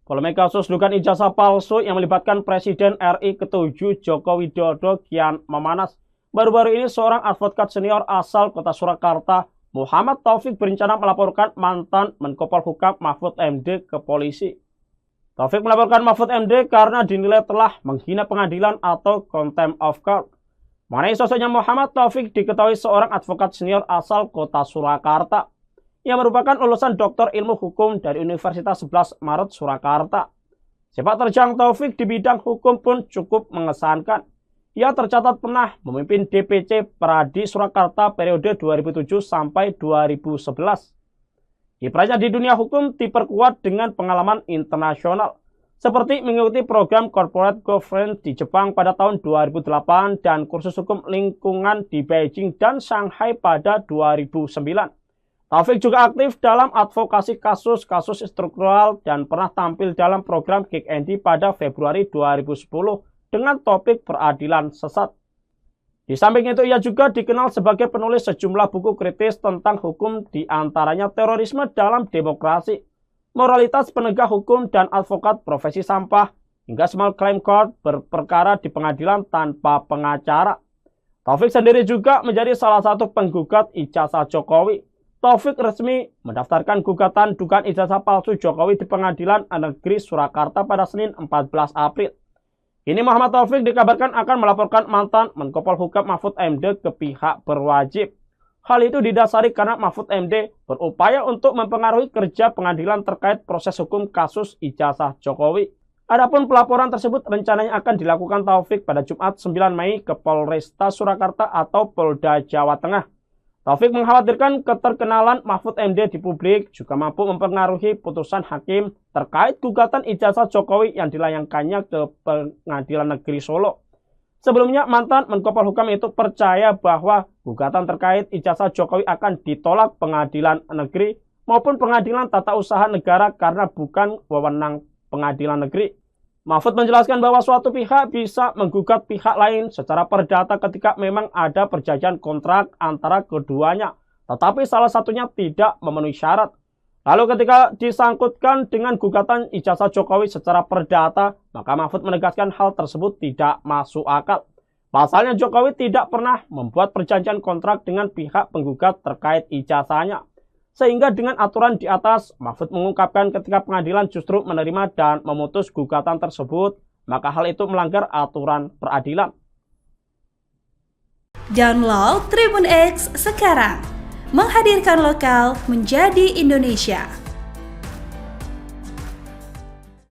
Polemik kasus dugaan ijazah palsu yang melibatkan Presiden RI ke-7 Joko Widodo kian memanas. Baru-baru ini seorang advokat senior asal kota Surakarta, Muhammad Taufik, berencana melaporkan mantan Menko Polhukam Mahfud MD ke polisi. Taufik melaporkan Mahfud MD karena dinilai telah menghina pengadilan atau contempt of court. Mengenai sosoknya Muhammad Taufik, diketahui seorang advokat senior asal kota Surakarta yang merupakan lulusan Doktor Ilmu Hukum dari Universitas 11 Maret Surakarta. Sepak terjang Taufik di bidang hukum pun cukup mengesankan. Ia tercatat pernah memimpin DPC Peradi Surakarta periode 2007 sampai 2011. Kiprahnya di dunia hukum diperkuat dengan pengalaman internasional, seperti mengikuti program Corporate Governance di Jepang pada tahun 2008 dan kursus hukum lingkungan di Beijing dan Shanghai pada 2009. Taufik juga aktif dalam advokasi kasus-kasus struktural dan pernah tampil dalam program Kick Andy pada Februari 2010 dengan topik peradilan sesat. Di samping itu, ia juga dikenal sebagai penulis sejumlah buku kritis tentang hukum, di antaranya Terorisme dalam Demokrasi, Moralitas Penegak Hukum, dan Advokat Profesi Sampah, hingga Small Claim Court, berperkara di pengadilan tanpa pengacara. Taufik sendiri juga menjadi salah satu penggugat ijazah Jokowi. Taufik resmi mendaftarkan gugatan dugaan ijazah palsu Jokowi di Pengadilan Negeri Surakarta pada Senin 14 April. Kini Muhammad Taufik dikabarkan akan melaporkan mantan Menko Polhukam Mahfud MD ke pihak berwajib. Hal itu didasari karena Mahfud MD berupaya untuk mempengaruhi kerja pengadilan terkait proses hukum kasus ijazah Jokowi. Adapun pelaporan tersebut rencananya akan dilakukan Taufik pada Jumat 9 Mei ke Polresta Surakarta atau Polda Jawa Tengah. Taufik mengkhawatirkan keterkenalan Mahfud MD di publik juga mampu mempengaruhi putusan hakim terkait gugatan ijazah Jokowi yang dilayangkannya ke Pengadilan Negeri Solo. Sebelumnya, mantan Menko Polhukam itu percaya bahwa gugatan terkait ijazah Jokowi akan ditolak Pengadilan Negeri maupun Pengadilan Tata Usaha Negara karena bukan wewenang Pengadilan Negeri. Mahfud menjelaskan bahwa suatu pihak bisa menggugat pihak lain secara perdata ketika memang ada perjanjian kontrak antara keduanya, tetapi salah satunya tidak memenuhi syarat. Lalu ketika disangkutkan dengan gugatan ijazah Jokowi secara perdata, maka Mahfud menegaskan hal tersebut tidak masuk akal. Pasalnya Jokowi tidak pernah membuat perjanjian kontrak dengan pihak penggugat terkait ijazahnya. Sehingga dengan aturan di atas, Mahfud mengungkapkan ketika pengadilan justru menerima dan memutus gugatan tersebut, maka hal itu melanggar aturan peradilan. Download Tribun X sekarang, menghadirkan lokal menjadi Indonesia.